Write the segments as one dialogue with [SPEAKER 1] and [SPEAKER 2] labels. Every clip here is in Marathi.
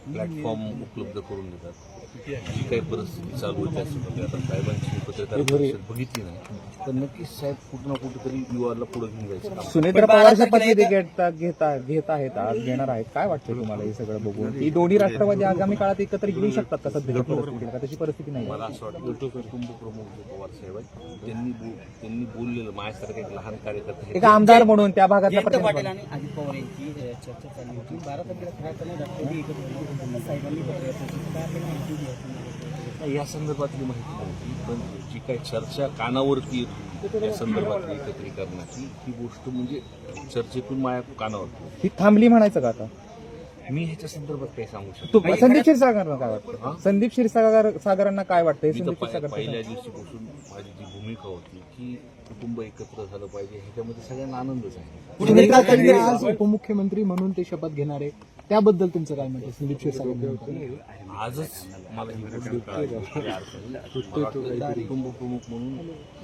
[SPEAKER 1] प्लॅटफॉर्म उपलब्ध करून देतात. जी काही परिस्थिती चालू आहे त्यासंदर्भात आता साहेबांची पत्रकार परिषद बघितली नाही, तर नक्कीच साहेब कुठं ना कुठेतरी युवाला पुढे घेऊन जायचं काम.
[SPEAKER 2] सुनेत्र पवार शपथ घेत आहेत आज घेणार आहेत. काय वाटतं तुम्हाला हे सगळं बघून? ही दोन्ही राष्ट्रवादी आगामी काळात एकत्र येऊ शकतात का सध्याच्या परिस्थितीला? तशी परिस्थिती नाही.
[SPEAKER 1] मला असं वाटतं कुटुंब प्रमुख जे पवार साहेब आहेत त्यांनी बोललेलं माझ्यासारखं एक लहान कार्यकर्ता
[SPEAKER 2] एक आमदार म्हणून त्या भागातला
[SPEAKER 3] जयंत पाटील आणि अजित पवार यांची चर्चा चालली होती. 12 तारखेला खऱ्या अर्थाने राष्ट्रवादी एकत्र येणार साहेबांनी माहिती दिली.
[SPEAKER 1] या संदर्भातली माहिती नव्हती, पण जी काही चर्चा कानावरती येते या संदर्भात एकत्रीकरणाची ही गोष्ट म्हणजे चर्चेतून माझ्या कानावरती
[SPEAKER 2] ही थांबली म्हणायचं का आता?
[SPEAKER 1] मी ह्याच्या संदर्भात काही सांगू शकतो.
[SPEAKER 2] संदीप क्षीरसागरांना काय वाटतं? संदीप क्षीरसागरांना काय वाटतं?
[SPEAKER 1] मी तर पहिल्या दिवशीपासून माझी जी भूमिका होती की कुटुंब एकत्र झालं पाहिजे, ह्याच्यामध्ये सगळ्यांना आनंदच आहे.
[SPEAKER 4] आज उपमुख्यमंत्री म्हणून ते शपथ घेणार आहे, त्याबद्दल तुमचं काय म्हणतं? संदीप क्षीरसागर
[SPEAKER 1] आजच मला ही गोष्ट कळाली. कुटुंब प्रमुख म्हणून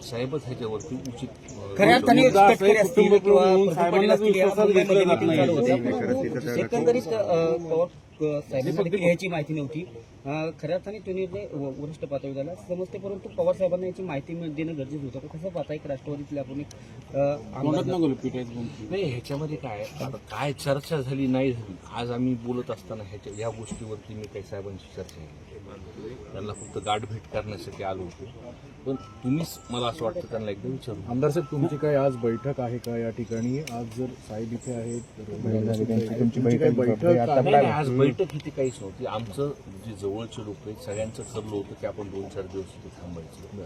[SPEAKER 1] साहेबच ह्याच्यावरती उचित
[SPEAKER 3] खऱ्या अर्थाने तटकरे असतील किंवा पाटील असतील या मुंबईमध्ये meeting चालू होते. एकंदरीत पवार साहेबांना देखील याची माहिती नव्हती. खऱ्या अर्थाने तो निर्णय वरिष्ठ पातळीवर समजते, परंतु पवार साहेबांना याची माहिती देणं गरजेचं होतं. कसं पाहता एक राष्ट्रवादीतल्या आपण
[SPEAKER 1] नाही, ह्याच्यामध्ये काय आता काय चर्चा झाली नाही झाली, आज आम्ही बोलत असताना ह्या गोष्टीवरती मी काही साहेबांची चर्चा केली. त्यांना फक्त गाठभेट करण्यासाठी आलो होतो, पण तुम्हीच मला असं वाटतं त्यांना एकदा विचारू.
[SPEAKER 4] आमदार साहेब, तुमची काय आज बैठक आहे का या ठिकाणी? आज जर साहेब इथे आहेत तर तुमची बैठक
[SPEAKER 1] नाही, आज बैठक इथे काहीच नव्हती. आमचं जे जवळचे लोक आहेत सगळ्यांचं ठरलं होतं की आपण 2-4 दिवस इथे थांबायचं.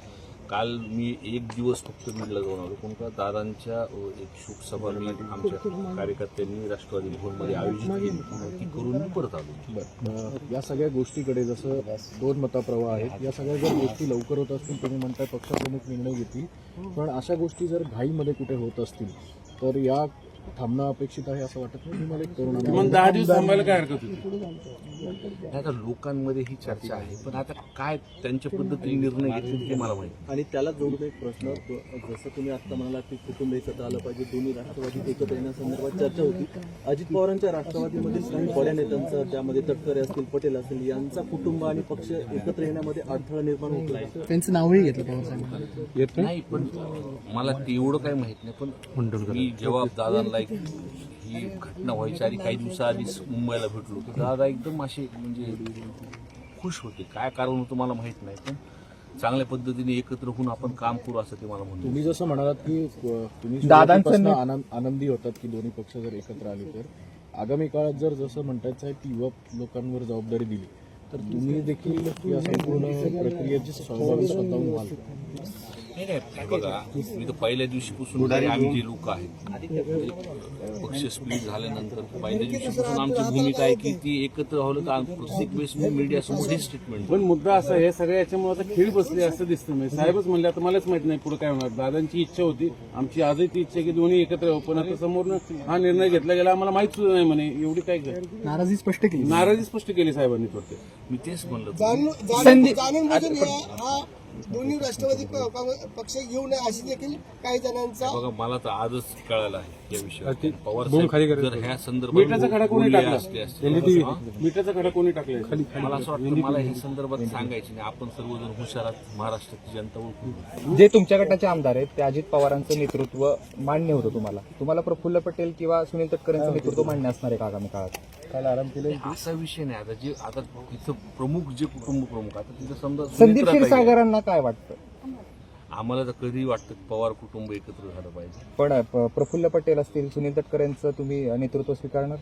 [SPEAKER 1] काल मी एक दिवस फक्त बीडला जाऊन आलो, कोण का दादांच्या एक शोकसभा मी आमच्या कार्यकर्त्यांनी राष्ट्रवादी भवनमध्ये आयोजित केली, ती करून मी परत आलो.
[SPEAKER 4] या सगळ्या गोष्टीकडे जसं 2 मताप्रवाह आहेत, या सगळ्या जर गोष्टी लवकर होत असतील, तुम्ही म्हणताय पक्षप्रमुख निर्णय घेतील, पण अशा गोष्टी जर घाईमध्ये कुठे होत असतील तर या थांबणं अपेक्षित आहे असं वाटत नाही तुम्हाला? एक तरुण
[SPEAKER 5] 10 दिवस थांबायला काय हरकत होती?
[SPEAKER 1] आता लोकांमध्ये ही चर्चा आहे, पण आता काय त्यांच्या पद्धतीने निर्णय घेतील ते मला माहिती.
[SPEAKER 6] आणि त्याला जोडून एक प्रश्न, जसं तुम्ही आता म्हणाला की कुटुंब एकत्र आलं पाहिजे, दोन्ही राष्ट्रवादीत एकत्र येण्यासंदर्भात चर्चा होती. अजित पवारांच्या राष्ट्रवादीमध्ये काही बड्या नेत्यांचं, त्यामध्ये तटकरे असतील, पटेल असतील, यांचा कुटुंब आणि पक्ष एकत्र येण्यामध्ये अडथळा निर्माण होतो.
[SPEAKER 4] त्यांचं नावही घेतलं पवार
[SPEAKER 1] नाही, पण मला तेवढं काही माहित नाही. पण मी जेव्हा दादांना एक ही घटना व्हायच्या आधी काही दिवसाआधीच मुंबईला भेटलो तर दादा एकदम असे म्हणजे खुश होते. काय कारण होतं मला माहित नाही, पण चांगल्या पद्धतीने एकत्र होऊन आपण काम करू असं ते मला म्हणतो.
[SPEAKER 4] तुम्ही जसं म्हणालात की तुम्ही
[SPEAKER 2] दादांचं
[SPEAKER 4] आनंदी होतात की दोन्ही पक्ष जर एकत्र आले, तर आगामी काळात जर जसं म्हणतायचं साहेब की युवा लोकांवर जबाबदारी दिली तर तुम्ही देखील या संपूर्ण प्रक्रियेची सहभागी स्वतःहून व्हाल?
[SPEAKER 1] नाही, बघा मी तर पहिल्या दिवशीपासून आम्ही जे लोक आहेत पक्ष स्प्लिट झाल्यानंतर पहिल्या दिवशीपासून आमची भूमिका आहे की ती एकत्र व्हावं. तर प्रत्येक वेळेस मी मीडियासमोर हे स्टेटमेंट.
[SPEAKER 5] पण मुद्दा असा आहे, सगळ्या याच्यामुळे आता खेळ बसले असं दिसतं. म्हणजे साहेबच म्हणले, आता मलाच माहित नाही पुढे काय होणार. दादांची इच्छा होती, आमची आजही ती इच्छा की दोन्ही एकत्र यावं, पण आता समोर हा निर्णय घेतला गेला, आम्हाला माहित सुद्धा नाही म्हणे. एवढी काय
[SPEAKER 4] नाराजी
[SPEAKER 5] स्पष्ट केली साहेबांनी थोडक्यात.
[SPEAKER 1] मी तेच म्हणलं.
[SPEAKER 7] दोन्ही राष्ट्रवादी पक्ष येऊ नये अशी देखील काही जणांचा.
[SPEAKER 1] बघा मला तर आजच कळायला आहे या विषयावर. पवार जर ह्या संदर्भात
[SPEAKER 5] मिठाचा खडा कोणी टाकला?
[SPEAKER 1] असले
[SPEAKER 5] मिठाचा खडा कोणी टाकला?
[SPEAKER 1] मला असं वाटतं मला हे संदर्भात सांगायचे नाही. आपण सर्वजण हुशार आहात, महाराष्ट्राची जनता ओळखू.
[SPEAKER 2] जे तुमच्या गटाचे आमदार आहेत ते अजित पवारांचं नेतृत्व मान्य होतं तुम्हाला प्रफुल्ल पटेल किंवा सुनील तटकरेंचं नेतृत्व मान्य असणार आहे आगामी काळात?
[SPEAKER 4] काल आराम केले
[SPEAKER 1] असा विषय नाही. आता तिथं प्रमुख जे कुटुंब प्रमुख आता तिथं समजा
[SPEAKER 2] संदीप क्षीरसागरांना काय वाटतं?
[SPEAKER 1] आम्हाला तर कधी वाटतं पवार कुटुंब एकत्र झालं पाहिजे.
[SPEAKER 2] पण प्रफुल्ल पटेल असतील, सुनील तटकरेंचं तुम्ही नेतृत्व स्वीकारणार?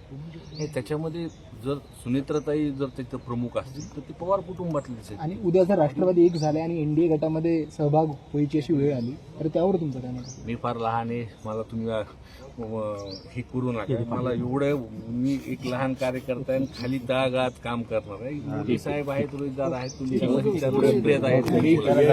[SPEAKER 1] हे त्याच्यामध्ये जर सुनेत्रताई जर तिथं प्रमुख असतील तर ते पवार कुटुंबातलेच आहेत.
[SPEAKER 4] आणि उद्या जर राष्ट्रवादी एक झाले आणि एनडीए गटामध्ये सहभाग व्हायची अशी वेळ आली तर त्यावर तुमचं काय मत?
[SPEAKER 1] मी फार लहान आहे, मला तुम्ही हे करू नका. मला एवढं मी एक लहान कार्यकर्ता आहे, खाली तळागाळात काम करणार आहे. मोदी साहेब आहेत, रोहितदार आहेत, तुमच्या आहेत.